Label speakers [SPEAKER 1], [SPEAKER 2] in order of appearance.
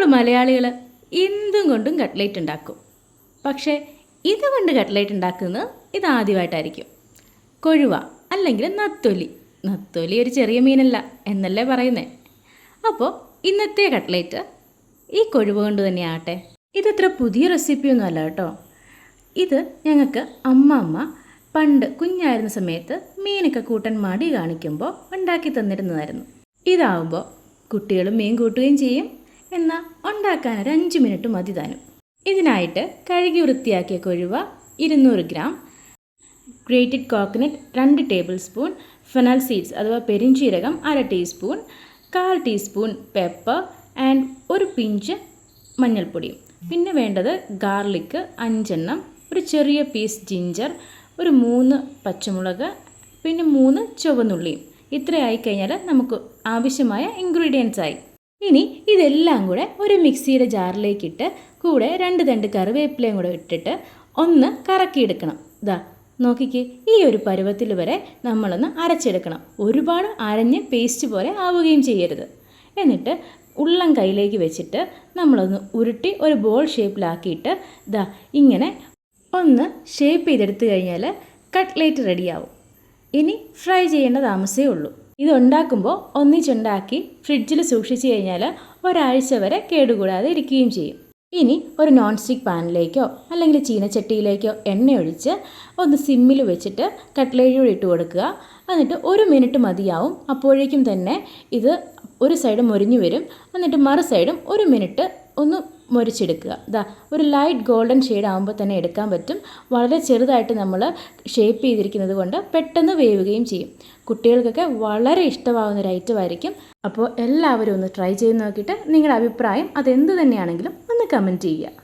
[SPEAKER 1] നമ്മൾ മലയാളികൾ എന്തും കൊണ്ടും കട്ട്ലേറ്റ് ഉണ്ടാക്കും. പക്ഷേ ഇതുകൊണ്ട് കട്ട്ലേറ്റ് ഉണ്ടാക്കുന്നത് ഇതാദ്യമായിട്ടായിരിക്കും. കൊഴുവ അല്ലെങ്കിൽ നത്തൊലി. നത്തൊലി ഒരു ചെറിയ മീനല്ല എന്നല്ലേ പറയുന്നേ. അപ്പോൾ ഇന്നത്തെ കട്ട്ലേറ്റ് ഈ കൊഴുവ കൊണ്ട് തന്നെയാകട്ടെ. ഇതത്ര പുതിയ റെസിപ്പിയൊന്നും അല്ല കേട്ടോ. ഇത് ഞങ്ങൾക്ക് അമ്മ പണ്ട് കുഞ്ഞായിരുന്ന സമയത്ത് മീനൊക്കെ കൂട്ടാൻ മടി കാണിക്കുമ്പോൾ ഉണ്ടാക്കി തന്നിരുന്നതായിരുന്നു. ഇതാവുമ്പോൾ കുട്ടികളും മീൻ കൂട്ടുകയും ചെയ്യും, എന്നാൽ ഉണ്ടാക്കാൻ ഒരു 5 മിനിറ്റ് മതി താനും. ഇതിനായിട്ട് കഴുകി വൃത്തിയാക്കിയ കൊഴുവ 200 gram, grated coconut 2 table spoon, fennel seeds അഥവാ പെരിഞ്ചീരകം 1/2 ടീസ്പൂൺ, 1/4 ടീസ്പൂൺ പെപ്പർ ആൻഡ് ഒരു പിഞ്ച് മഞ്ഞൾപ്പൊടിയും. പിന്നെ വേണ്ടത് ഗാർലിക്ക് 5 എണ്ണം, ഒരു ചെറിയ പീസ് ജിഞ്ചർ, ഒരു 3 പച്ചമുളക്, പിന്നെ 3 ചുവന്നുള്ളിയും. ഇത്രയായി കഴിഞ്ഞാൽ നമുക്ക് ആവശ്യമായ ഇൻഗ്രീഡിയൻസ് ആയി. ഇനി ഇതെല്ലാം കൂടെ ഒരു മിക്സിയുടെ ജാറിലേക്കിട്ട് കൂടെ 2 തണ്ട് കറിവേപ്പിലയും കൂടെ ഇട്ടിട്ട് ഒന്ന് കറക്കിയെടുക്കണം. ഇതാ നോക്കിക്കേ, ഈ ഒരു പരുവത്തിൽ വരെ നമ്മളൊന്ന് അരച്ചെടുക്കണം. ഒരുപാട് അരഞ്ഞ് പേസ്റ്റ് പോലെ ആവുകയും ചെയ്യരുത്. എന്നിട്ട് ഉള്ളം കയ്യിലേക്ക് വെച്ചിട്ട് നമ്മളൊന്ന് ഉരുട്ടി ഒരു ബോൾ ഷേപ്പിലാക്കിയിട്ട് ഇതാ ഇങ്ങനെ ഒന്ന് ഷേപ്പ് ചെയ്തെടുത്ത് കഴിഞ്ഞാൽ കട്ട്ലേറ്റ് റെഡിയാവും. ഇനി ഫ്രൈ ചെയ്യേണ്ട താമസമേ ഉള്ളൂ. ഇതുണ്ടാക്കുമ്പോൾ ഒന്നിച്ചുണ്ടാക്കി ഫ്രിഡ്ജിൽ സൂക്ഷിച്ച് കഴിഞ്ഞാൽ ഒരാഴ്ച വരെ കേടുകൂടാതെ ഇരിക്കുകയും ചെയ്യും. ഇനി ഒരു നോൺ സ്റ്റിക്ക് പാനിലേക്കോ അല്ലെങ്കിൽ ചീനച്ചട്ടിയിലേക്കോ എണ്ണ ഒഴിച്ച് ഒന്ന് സിമ്മിൽ വെച്ചിട്ട് കട്ട്ലേറ്റ് ഇട്ട് കൊടുക്കുക. എന്നിട്ട് 1 മിനിറ്റ് മതിയാവും. അപ്പോഴേക്കും തന്നെ ഇത് ഒരു സൈഡ് മൊരിഞ്ഞു വരും. എന്നിട്ട് മറു സൈഡും 1 മിനിറ്റ് ഒന്ന് മൊരിച്ചെടുക്കുക. ഇതാ ഒരു ലൈറ്റ് ഗോൾഡൻ ഷെയ്ഡ് ആകുമ്പോൾ തന്നെ എടുക്കാൻ പറ്റും. വളരെ ചെറുതായിട്ട് നമ്മൾ ഷേപ്പ് ചെയ്തിരിക്കുന്നത് കൊണ്ട് പെട്ടെന്ന് വേവുകയും ചെയ്യും. കുട്ടികൾക്കൊക്കെ വളരെ ഇഷ്ടമാകുന്ന ഒരു ഐറ്റമായിരിക്കും. അപ്പോൾ എല്ലാവരും ഒന്ന് ട്രൈ ചെയ്ത് നോക്കിയിട്ട് നിങ്ങളുടെ അഭിപ്രായം അതെന്ത് തന്നെയാണെങ്കിലും ഒന്ന് കമൻറ്റ് ചെയ്യുക.